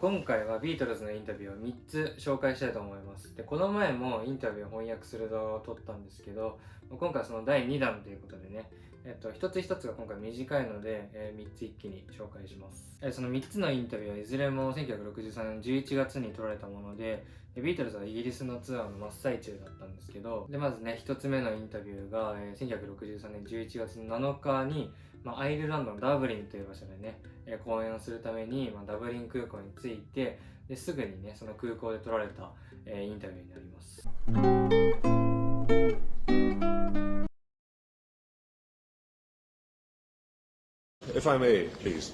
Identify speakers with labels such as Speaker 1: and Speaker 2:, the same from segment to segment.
Speaker 1: 今回はビートルズのインタビューを3つ紹介したいと思います。で、この前もインタビューを翻訳する動画を撮ったんですけど、今回はその第2弾ということでね、一つ一つが今回短いので、3つ一気に紹介します。その3つのインタビューはいずれも1963年11月に撮られたもので、ビートルズはイギリスのツアーの真っ最中だったんですけど、でまずね、1つ目のインタビューが、1963年11月7日に、アイルランドのダブリンという場所でね、公演をするために、ダブリン空港に着いて、ですぐにね、その空港で撮られた、インタビューになります。
Speaker 2: If I may, please.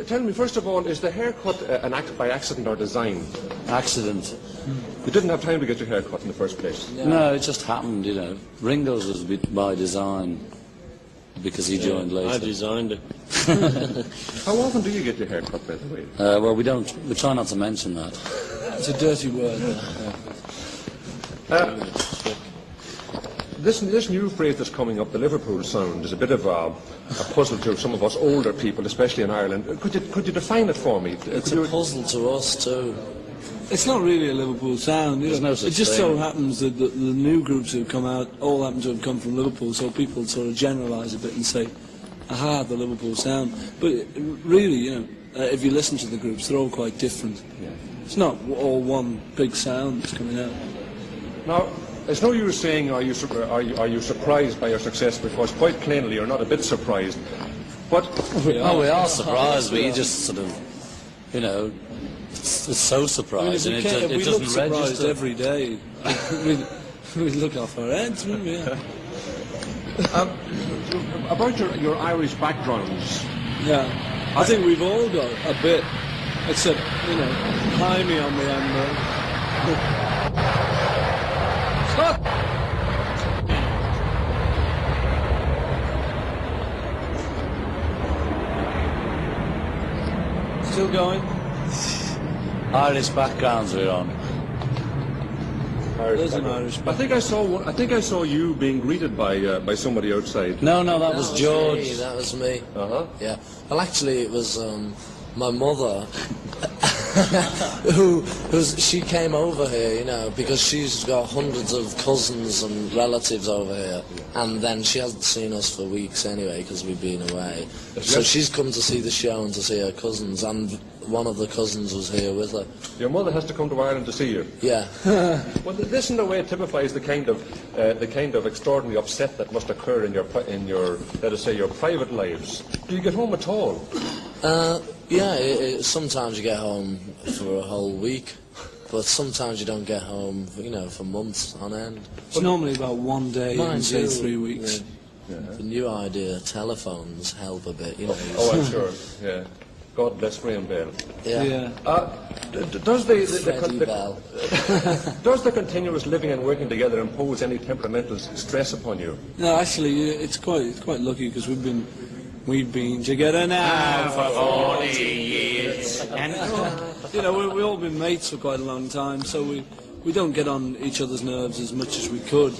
Speaker 2: Tell me, first of all, is the haircut an act by accident or design?
Speaker 3: Accident.
Speaker 2: You didn't have time to get your hair cut in the first place?
Speaker 3: No, it just happened, you know. Ringo's was a bit by design because he joined later.
Speaker 4: I designed it.
Speaker 2: How often do you get your hair cut, by the way?
Speaker 3: Well, we try not to mention that.
Speaker 4: It's a dirty word.
Speaker 2: This new phrase that's coming up, the Liverpool sound, is a bit of a puzzle to some of us older people, especially in Ireland. Could you define it for me?
Speaker 4: It's a puzzle to us too. It's not really a Liverpool sound.
Speaker 3: There's no such
Speaker 4: it just
Speaker 3: thing.
Speaker 4: so happens that the new groups who have come out all happen to have come from Liverpool, so people sort of generalise a bit and say, aha, the Liverpool sound. But really, you know, if you listen to the groups, they're all quite different.
Speaker 2: Yeah.
Speaker 4: It's not all one big sound that's coming out.
Speaker 2: Now, it's no use saying, are you surprised by your success, because quite plainly you're not a bit surprised. But
Speaker 3: we are surprised, but you just sort of, you know, it's so surprising.
Speaker 4: I mean,
Speaker 3: it doesn't register
Speaker 4: every day. we look off our heads. Yeah.
Speaker 2: About your Irish backgrounds.
Speaker 4: Yeah, I think we've all got a bit, except, you know, Jaime on the end there. Stop! Still going?
Speaker 3: Irish backgrounds we're on.
Speaker 4: There's an Irish background.
Speaker 2: I think I saw you being greeted by somebody outside.
Speaker 3: No, that was George.
Speaker 5: Me, that was me.
Speaker 2: Uh-huh.
Speaker 5: Yeah. Well, actually, it was my mother she came over here, you know, because she's got hundreds of cousins and relatives over here, and then she hasn't seen us for weeks anyway because we've been away. So she's come to see the show and to see her cousins, and one of the cousins was here with her.
Speaker 2: Your mother has to come to Ireland to see you.
Speaker 5: Yeah.
Speaker 2: Well, this in a way typifies the kind of extraordinary upset that must occur in your let us say your private lives. Do you get home at all?
Speaker 5: Yeah, sometimes you get home for a whole week, but sometimes you don't get home, you know, for months on end.
Speaker 4: It's normally about one day in, say, 3 weeks.
Speaker 5: Yeah. The new idea, telephones, help a bit, you know.
Speaker 2: Oh, I'm sure, yeah. God bless Graham Bell.
Speaker 5: Yeah.
Speaker 2: Does
Speaker 5: Bell.
Speaker 2: does the continuous living and working together impose any temperamental stress upon you?
Speaker 4: No, actually, it's quite lucky because we've been together now for 40 years. And, you know, we've all been mates for quite a long time, so we don't get on each other's nerves as much as we could.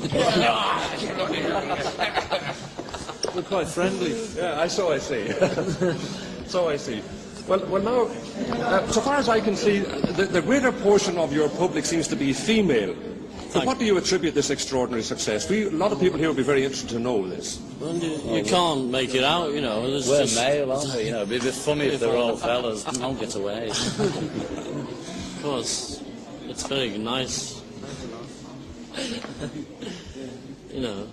Speaker 4: We're quite friendly.
Speaker 2: Yeah, so I see. So I see. Well now, so far as I can see, the greater portion of your public seems to be female. So what do you attribute this extraordinary success? A lot of people here would be very interested to know this.
Speaker 4: Well, you can't make it out, you know.
Speaker 3: We're male, aren't we? You know, it'd be a bit funny if they're all fellas. Don't get away.
Speaker 4: Of course, it's very nice. You know,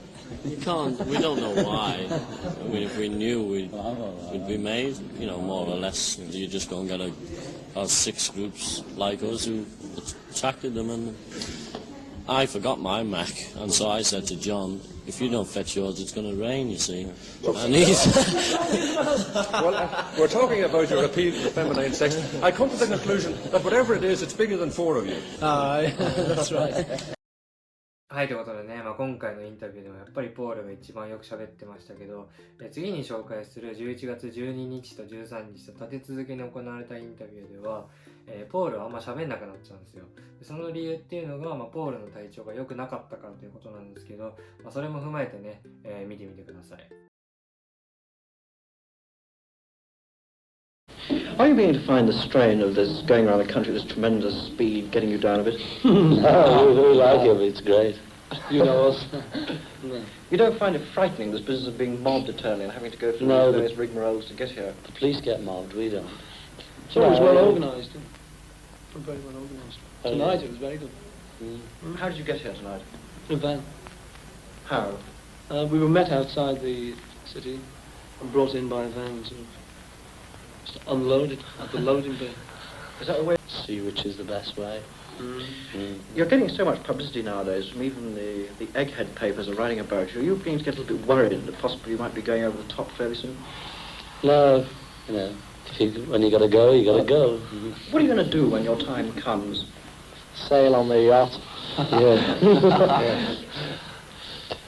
Speaker 4: you can't. We don't know why. I mean, if we knew, we'd be made. You know, more or less. You just go and get a 6 groups like us who attracted them, and I forgot my Mac, and so I said to John, if you don't fetch yours, it's going to rain, you see. And he's...
Speaker 2: Well, we're talking about your appeal to the feminine sex. I come to the conclusion that whatever it is, it's bigger than 4 of you.
Speaker 4: That's right.
Speaker 1: はい、ということでね、今回のインタビューでもやっぱりポールが一番よく喋ってましたけど、次に紹介する11月12日と13日と立て続けに行われたインタビューでは、ポールはあんま喋んなくなっちゃうんですよ。その理由っていうのが、ポールの体調が良くなかったからということなんですけど、それも踏まえてね、見てみてください。
Speaker 6: Are you beginning to find the strain of this going around the country at this tremendous speed getting you down a bit?
Speaker 3: No, we like it, it's great.
Speaker 6: You know us. You don't find it frightening, this business of being mobbed eternally and having to go through
Speaker 3: No,
Speaker 6: these various rigmaroles to get here?
Speaker 3: The police get mobbed, we don't.
Speaker 7: It's always well organised. Very well organised.
Speaker 3: Oh,
Speaker 7: Tonight
Speaker 3: yeah.
Speaker 7: it was very good.
Speaker 6: How did you get here tonight?
Speaker 7: In a van.
Speaker 6: How?
Speaker 7: We were met outside the city and brought in by a van, sort of just unloaded at the loading bay.
Speaker 6: Is that the way?
Speaker 3: See which is the best way.
Speaker 6: You're getting so much publicity nowadays from even the egghead papers are writing about you. Are you beginning to get a little bit worried that possibly you might be going over the top fairly soon?
Speaker 3: No, you know, when you gotta go, you gotta go.
Speaker 6: What are you going to do when your time comes?
Speaker 3: Sail on the yacht. Yeah.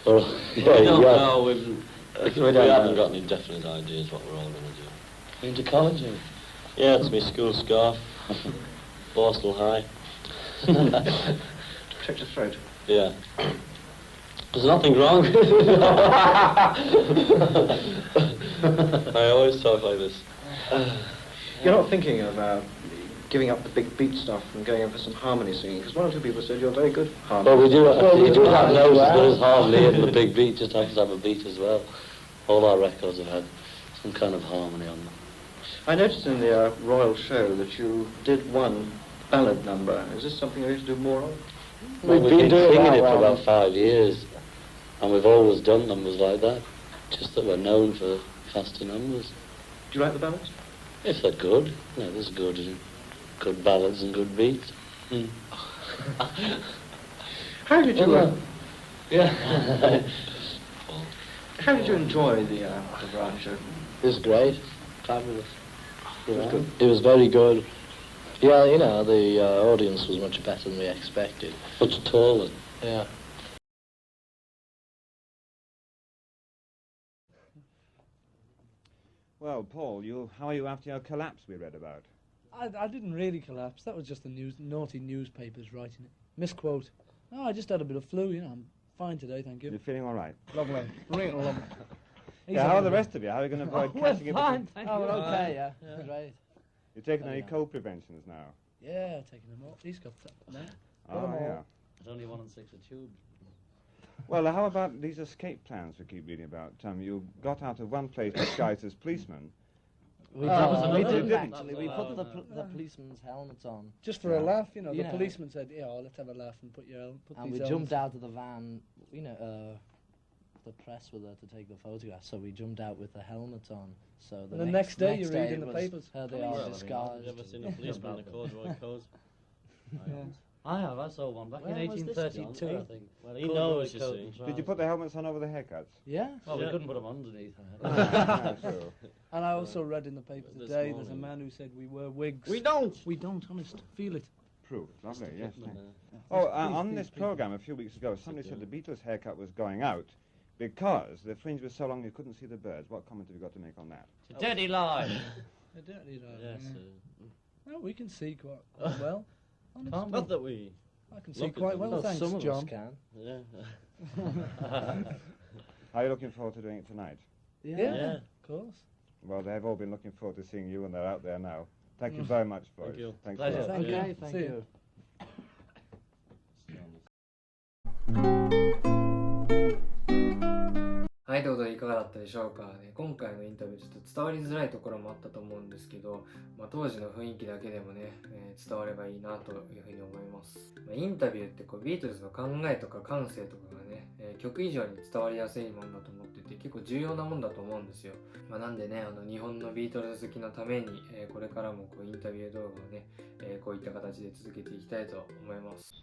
Speaker 3: Or,
Speaker 4: We don't know.
Speaker 3: We
Speaker 4: We
Speaker 3: don't
Speaker 4: haven't
Speaker 3: know.
Speaker 4: got any definite ideas what we're all going to do.
Speaker 3: Into college?
Speaker 4: Yeah, it's my school scarf. Borstal High.
Speaker 6: Check your throat.
Speaker 4: Yeah. There's nothing wrong. I always talk like this.
Speaker 6: You're not thinking of giving up the big beat stuff and going in for some harmony singing? Because one or two people said you're very good harmony.
Speaker 3: Well, we do have notes as good as harmony and the big beat, just happens to have a beat as well. All our records have had some kind of harmony on them.
Speaker 6: I noticed in the Royal Show that you did one ballad number. Is this something you're going to do more of?
Speaker 3: Well, we've been singing it for about 5 years, and we've always done numbers like that, just that we're known for faster numbers.
Speaker 6: Do you like the ballads?
Speaker 3: If they're good, you know, there's good ballads and good beats.
Speaker 6: How did you?
Speaker 3: Yeah.
Speaker 6: How did you enjoy the variety show?
Speaker 3: It was great. Fabulous. It was very good. Yeah, you know, the audience was much better than we expected. Much taller. Yeah.
Speaker 8: Well, Paul, how are you after your collapse we read about?
Speaker 9: I didn't really collapse. That was just the naughty newspapers writing it. Misquote. Oh, I just had a bit of flu, you know. I'm fine today, thank you.
Speaker 8: You're feeling all right?
Speaker 9: Lovely. Real lovely.
Speaker 8: Yeah, how are the rest of you? How are you going to avoid catching it?
Speaker 9: Fine, thank you. Oh, okay, yeah. Great.
Speaker 8: You're taking any cold preventions now?
Speaker 9: Yeah, taking them all. He's got that now.
Speaker 8: Oh, yeah.
Speaker 3: There's only 1 in 6 a tube.
Speaker 8: Well, how about these escape plans we keep reading about? You got out of one place disguised as policemen.
Speaker 5: We didn't actually. We put the policeman's helmets on.
Speaker 9: Just for a laugh, you know. The policeman said, yeah, let's have a laugh and put
Speaker 5: and we jumped out of the van, you know, the press were there to take the photograph, so we jumped out with the helmets on. So the
Speaker 9: next day you read in the papers.
Speaker 5: They are disguised.
Speaker 4: Have you ever seen a policeman in a corduroy coat?
Speaker 3: I have. I saw one back in 1832.
Speaker 4: I think. Well, he knows, you see.
Speaker 8: Did you put the helmets on over the haircuts?
Speaker 9: Yeah.
Speaker 3: Well, we couldn't put them underneath.
Speaker 8: True.
Speaker 9: And I also read in the paper today, there's a man who said we wear wigs.
Speaker 4: We don't.
Speaker 9: We don't, honest. Feel it.
Speaker 8: True. Lovely, yes. Oh, on this programme a few weeks ago, somebody said the Beatles' haircut was going out because the fringe was so long you couldn't see the birds. What comment have you got to make on that?
Speaker 3: It's a dirty lie.
Speaker 9: A dirty lie.
Speaker 4: Yes.
Speaker 9: No, we can see quite well. Honest.
Speaker 4: Not that we.
Speaker 9: I can see quite well, thanks,
Speaker 3: some
Speaker 9: John.
Speaker 3: of us can.
Speaker 4: Yeah.
Speaker 8: Are you looking forward to doing it tonight?
Speaker 9: Yeah, of course.
Speaker 8: Well, they've all been looking forward to seeing you, and they're out there now. Thank you very much, boys.
Speaker 4: Thank you.
Speaker 8: Thanks
Speaker 4: Pleasure.
Speaker 8: a lot.
Speaker 9: Thank you.
Speaker 5: Okay, thank you.
Speaker 1: はい、ということでいかがだったでしょうか。今回のインタビューちょっと伝わりづらいところもあったと思うんですけど、当時の雰囲気だけでもね、伝わればいいなというふうに思います。インタビューってビートルズの考えとか感性とかがね、曲以上に伝わりやすいものだと思ってて、結構重要なもんだと思うんですよ。なんでね、日本のビートルズ好きのために、これからもインタビュー動画をね、こういった形で続けていきたいと思います。